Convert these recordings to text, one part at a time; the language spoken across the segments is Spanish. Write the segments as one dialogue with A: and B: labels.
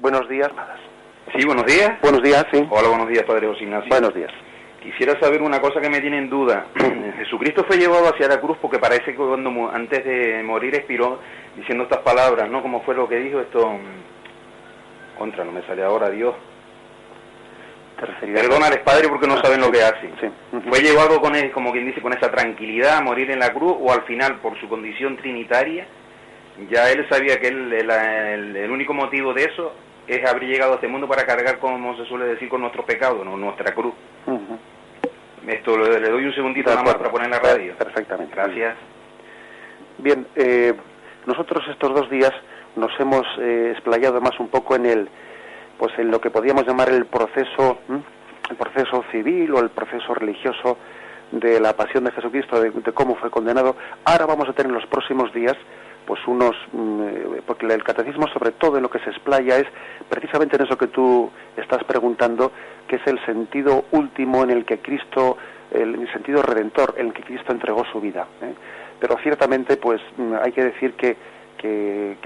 A: Buenos días.
B: Sí, buenos días.
A: Buenos días, sí.
B: Hola, buenos días, Padre José Ignacio.
A: Buenos días.
B: Quisiera saber una cosa que me tiene en duda. Jesucristo fue llevado hacia la cruz porque parece que cuando antes de morir expiró diciendo estas palabras, ¿no? ¿Cómo fue lo que dijo esto? No me sale ahora, Dios. Perdónales, Padre, porque no saben lo que hacen.
A: Sí.
B: ¿Fue llevado con como quien dice, con esa tranquilidad a morir en la cruz, o al final, por su condición trinitaria, ya él sabía que el único motivo de eso es haber llegado a este mundo para cargar, como se suele decir, con nuestros pecados, no nuestra cruz? Esto le doy un segundito nada más para poner la radio.
A: Perfectamente.
B: Gracias.
A: Bien, nosotros estos 2 días nos hemos explayado más un poco en lo que podríamos llamar el proceso civil o el proceso religioso de la pasión de Jesucristo, de cómo fue condenado. Ahora vamos a tener en los próximos días pues porque el catecismo sobre todo en lo que se explaya es precisamente en eso que tú estás preguntando, que es el sentido último en el que Cristo, el sentido redentor en el que Cristo entregó su vida, Pero ciertamente pues hay que decir que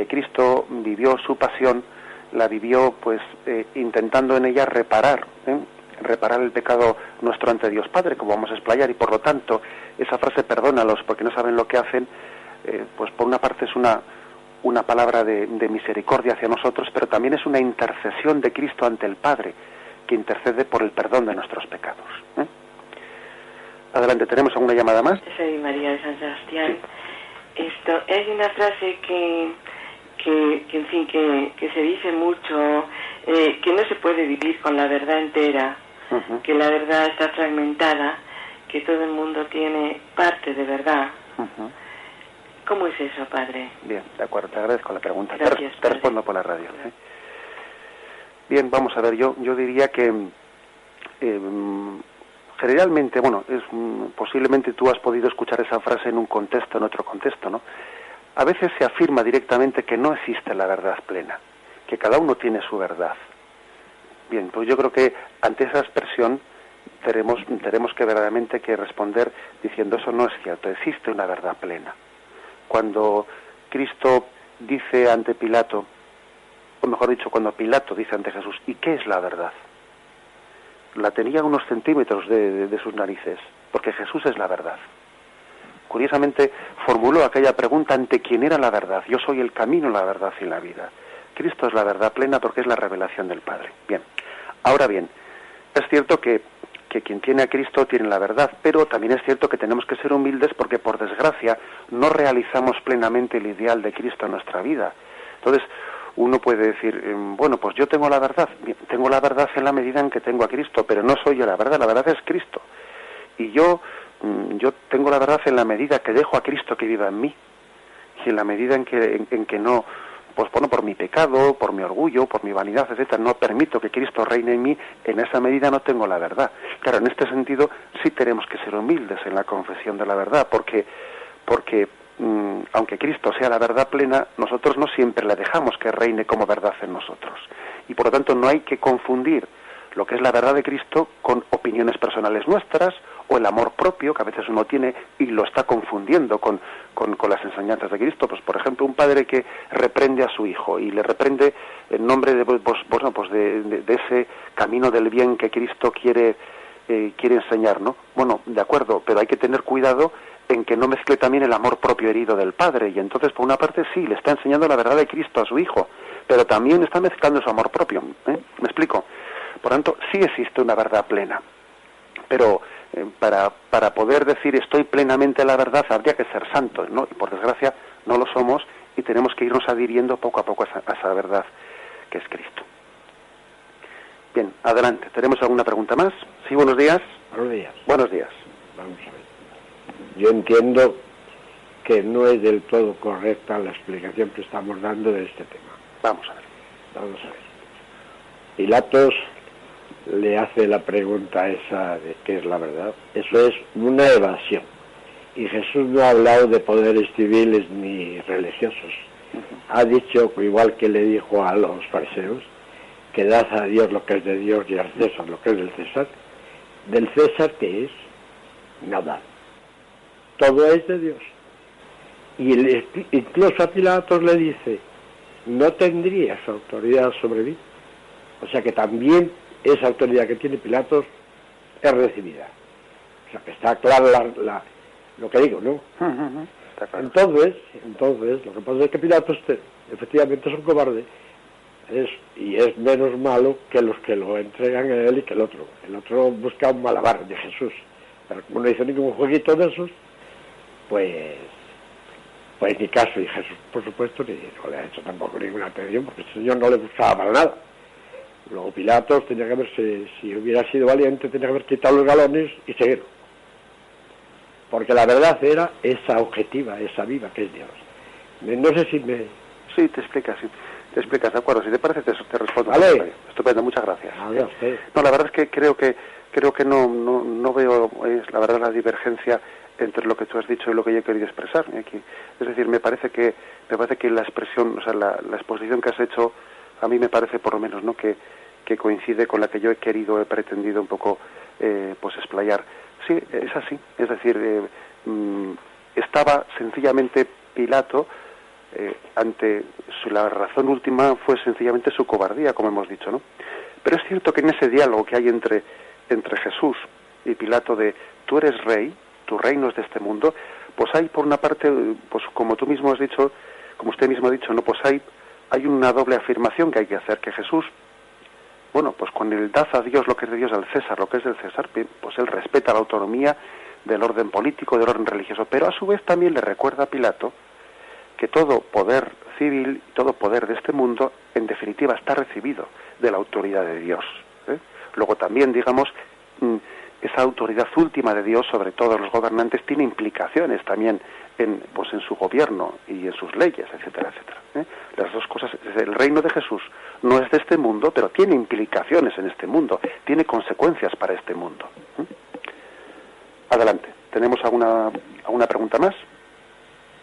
A: Cristo vivió su pasión, la vivió pues intentando en ella reparar el pecado nuestro ante Dios Padre, como vamos a explayar, y por lo tanto esa frase perdónalos porque no saben lo que hacen, pues por una parte es una palabra de misericordia hacia nosotros, pero también es una intercesión de Cristo ante el Padre, que intercede por el perdón de nuestros pecados. Adelante, ¿tenemos alguna llamada más?
C: Soy María de San Sebastián. Sí. Hay una frase que en fin, que se dice mucho, que no se puede vivir con la verdad entera, que la verdad está fragmentada, que todo el mundo tiene parte de verdad. ¿Cómo es eso, Padre?
A: Bien, de acuerdo, te agradezco la pregunta.
C: Gracias,
A: te respondo por la radio. Bien, vamos a ver, yo diría que generalmente, posiblemente tú has podido escuchar esa frase en un contexto, en otro contexto, ¿no? A veces se afirma directamente que no existe la verdad plena, que cada uno tiene su verdad. Bien, pues yo creo que ante esa expresión tenemos que verdaderamente que responder diciendo eso no es cierto, existe una verdad plena. Cuando Cristo dice ante Pilato, o mejor dicho, cuando Pilato dice ante Jesús, ¿y qué es la verdad? La tenía a unos centímetros de sus narices, porque Jesús es la verdad. Curiosamente formuló aquella pregunta ante quién era la verdad. Yo soy el camino, la verdad y la vida. Cristo es la verdad plena porque es la revelación del Padre. Bien, ahora bien, es cierto que quien tiene a Cristo tiene la verdad, pero también es cierto que tenemos que ser humildes porque por desgracia no realizamos plenamente el ideal de Cristo en nuestra vida. Entonces uno puede decir, pues yo tengo la verdad. Bien, tengo la verdad en la medida en que tengo a Cristo, pero no soy yo la verdad es Cristo. Y yo tengo la verdad en la medida que dejo a Cristo que viva en mí, y en la medida en que no, pues bueno, por mi pecado, por mi orgullo, por mi vanidad, etcétera, no permito que Cristo reine en mí, en esa medida no tengo la verdad. Claro, en este sentido sí tenemos que ser humildes en la confesión de la verdad, porque aunque Cristo sea la verdad plena, nosotros no siempre le dejamos que reine como verdad en nosotros. Y por lo tanto no hay que confundir lo que es la verdad de Cristo con opiniones personales nuestras o el amor propio que a veces uno tiene y lo está confundiendo con las enseñanzas de Cristo. Pues por ejemplo, un padre que reprende a su hijo y le reprende en nombre de ese camino del bien que Cristo quiere enseñar, ¿no? Bueno, de acuerdo, pero hay que tener cuidado en que no mezcle también el amor propio herido del padre, y entonces por una parte sí, le está enseñando la verdad de Cristo a su hijo, pero también está mezclando su amor propio, ¿Me explico? Por tanto, sí existe una verdad plena, pero para poder decir estoy plenamente en la verdad habría que ser santos, ¿no? Y por desgracia no lo somos y tenemos que irnos adhiriendo poco a poco a esa verdad que es Cristo. Bien, adelante. ¿Tenemos alguna pregunta más? Sí, buenos días.
D: Buenos días.
A: Buenos días.
D: Vamos a ver. Yo entiendo que no es del todo correcta la explicación que estamos dando de este tema.
A: Vamos a ver.
D: Pilatos le hace la pregunta esa de qué es la verdad. Eso es una evasión. Y Jesús no ha hablado de poderes civiles ni religiosos. Ha dicho, igual que le dijo a los fariseos, que dad a Dios lo que es de Dios y al César lo que es del César. ¿Del César qué es? Nada. Todo es de Dios. Y incluso a Pilatos le dice, no tendría esa autoridad sobre mí. O sea que también esa autoridad que tiene Pilatos es recibida. O sea que está claro lo que digo, ¿no?
A: Está claro.
D: Entonces, lo que pasa es que Pilatos efectivamente es un cobarde y es menos malo que los que lo entregan a él y que el otro. El otro busca un malabar de Jesús, pero como no hizo ningún jueguito de esos, pues ni caso, y Jesús, por supuesto, no le ha hecho tampoco ninguna atención, porque el Señor no le buscaba para nada. Luego Pilatos tenía que haberse, si hubiera sido valiente, tenía que haber quitado los galones y seguir. Porque la verdad era esa objetiva, esa viva que es Dios. No sé si me...
A: Sí, te explicas, de acuerdo. Si te parece, te respondo.
D: Vale.
A: Estupendo, muchas gracias.
D: Vale,
A: no, la verdad es que creo que no veo, la verdad, la divergencia entre lo que tú has dicho y lo que yo he querido expresar aquí. Es decir, me parece que la expresión, o sea, la exposición que has hecho, a mí me parece por lo menos, ¿no?, que coincide con la que yo he pretendido un poco pues explayar. Sí, es así. Es decir, estaba sencillamente Pilato ante la razón última fue sencillamente su cobardía, como hemos dicho, ¿no? Pero es cierto que en ese diálogo que hay entre Jesús y Pilato de tú eres rey, tu reino es de este mundo, pues hay por una parte, pues como tú mismo has dicho, como usted mismo ha dicho, no, pues hay una doble afirmación que hay que hacer, que Jesús, bueno, pues con el dad a Dios lo que es de Dios, al César lo que es del César, pues él respeta la autonomía del orden político, del orden religioso, pero a su vez también le recuerda a Pilato que todo poder civil, todo poder de este mundo, en definitiva, está recibido de la autoridad de Dios. Luego también, digamos, esa autoridad última de Dios sobre todos los gobernantes tiene implicaciones también en su gobierno y en sus leyes, etcétera, etcétera. Las dos cosas, el reino de Jesús no es de este mundo, pero tiene implicaciones en este mundo, tiene consecuencias para este mundo. Adelante, ¿tenemos alguna pregunta más?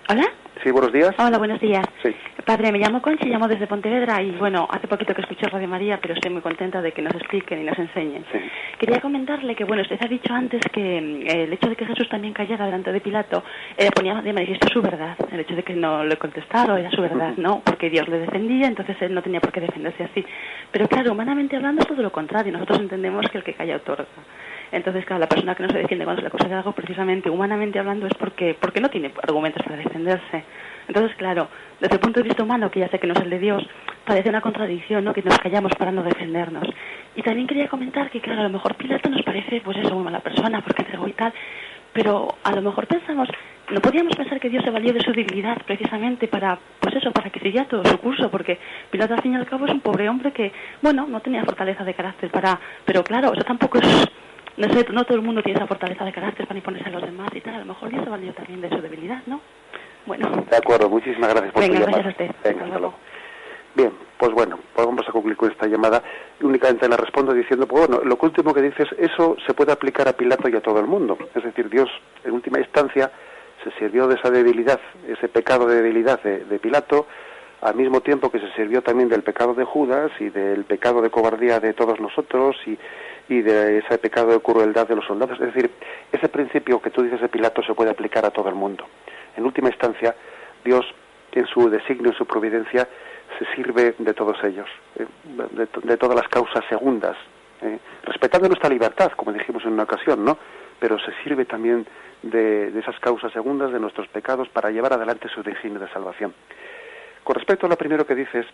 E: ¿Hola?
A: Sí, buenos días.
E: Hola, buenos días.
A: Sí.
E: Padre, me llamo Conchi, llamo desde Pontevedra y bueno, hace poquito que escuché Radio María, pero estoy muy contenta de que nos expliquen y nos enseñen.
A: Sí.
E: Quería comentarle que, bueno, usted ha dicho antes que el hecho de que Jesús también callara delante de Pilato ponía de manifiesto su verdad. El hecho de que no le contestara era su verdad, ¿no? Porque Dios le defendía, entonces él no tenía por qué defenderse así. Pero claro, humanamente hablando es todo lo contrario. Nosotros entendemos que el que calla otorga. Entonces, claro, la persona que no se defiende cuando se le acusa de algo, precisamente, humanamente hablando, es porque no tiene argumentos para defenderse. Entonces, claro, desde el punto de vista humano, que ya sé que no es el de Dios, parece una contradicción, ¿no?, que nos callamos para no defendernos. Y también quería comentar que, claro, a lo mejor Pilato nos parece, pues eso, muy mala persona, porque entregó y tal, pero a lo mejor pensamos, no podríamos pensar que Dios se valió de su debilidad precisamente para, pues eso, para que siguiera todo su curso, porque Pilato al fin y al cabo es un pobre hombre que, bueno, no tenía fortaleza de carácter pero claro, eso tampoco es... No sé, no todo el mundo tiene esa fortaleza de carácter para imponerse a los demás y tal. A lo mejor Dios se valió también de su debilidad, ¿no? Bueno.
A: De acuerdo, muchísimas gracias por tu llamada.
E: Gracias a usted.
A: Venga, hasta luego. Bien, pues bueno, pues vamos a concluir con esta llamada. Únicamente la respondo diciendo, pues bueno, lo último que dices, eso se puede aplicar a Pilato y a todo el mundo. Es decir, Dios, en última instancia, se sirvió de esa debilidad, ese pecado de debilidad de Pilato, al mismo tiempo que se sirvió también del pecado de Judas y del pecado de cobardía de todos nosotros y de ese pecado de crueldad de los soldados. Es decir, ese principio que tú dices de Pilato se puede aplicar a todo el mundo. En última instancia, Dios, en su designio, en su providencia, se sirve de todos ellos, de todas las causas segundas, respetando nuestra libertad, como dijimos en una ocasión, ¿no? Pero se sirve también de esas causas segundas, de nuestros pecados, para llevar adelante su designio de salvación. Con respecto a lo primero que dices,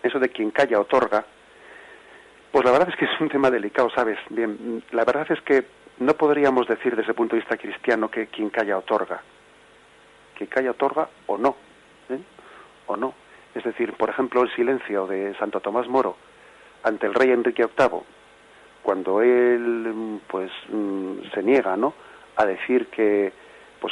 A: eso de quien calla otorga, pues la verdad es que es un tema delicado, ¿sabes? Bien, la verdad es que no podríamos decir desde el punto de vista cristiano que quien calla otorga. Quien calla otorga o no, o no. Es decir, por ejemplo, el silencio de Santo Tomás Moro ante el rey Enrique VIII, cuando él pues se niega, ¿no?, a decir que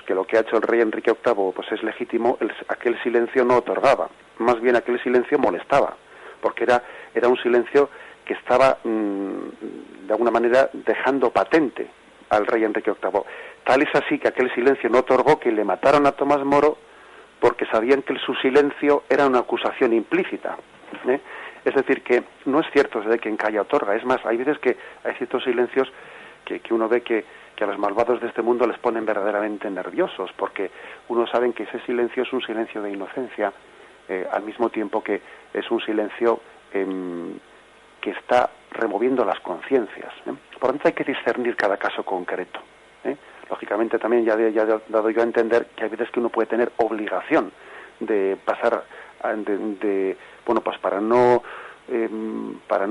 A: lo que ha hecho el rey Enrique VIII pues es legítimo, aquel silencio no otorgaba, más bien aquel silencio molestaba, porque era un silencio que estaba de alguna manera dejando patente al rey Enrique VIII. Tal es así que aquel silencio no otorgó que le mataron a Tomás Moro porque sabían que su silencio era una acusación implícita. Es decir, que no es cierto de quien calla otorga. Es más, hay veces que hay ciertos silencios que uno ve que a los malvados de este mundo les ponen verdaderamente nerviosos, porque uno sabe que ese silencio es un silencio de inocencia al mismo tiempo que es un silencio que está removiendo las conciencias. Por lo tanto, hay que discernir cada caso concreto. Lógicamente, también ya he dado yo a entender que hay veces que uno puede tener obligación de pasar, bueno, pues para no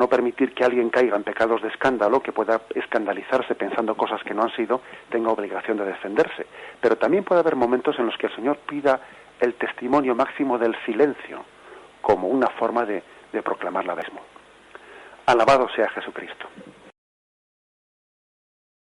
A: permitir que alguien caiga en pecados de escándalo, que pueda escandalizarse pensando cosas que no han sido, tenga obligación de defenderse. Pero también puede haber momentos en los que el Señor pida el testimonio máximo del silencio, como una forma de proclamar la abismo. Alabado sea Jesucristo.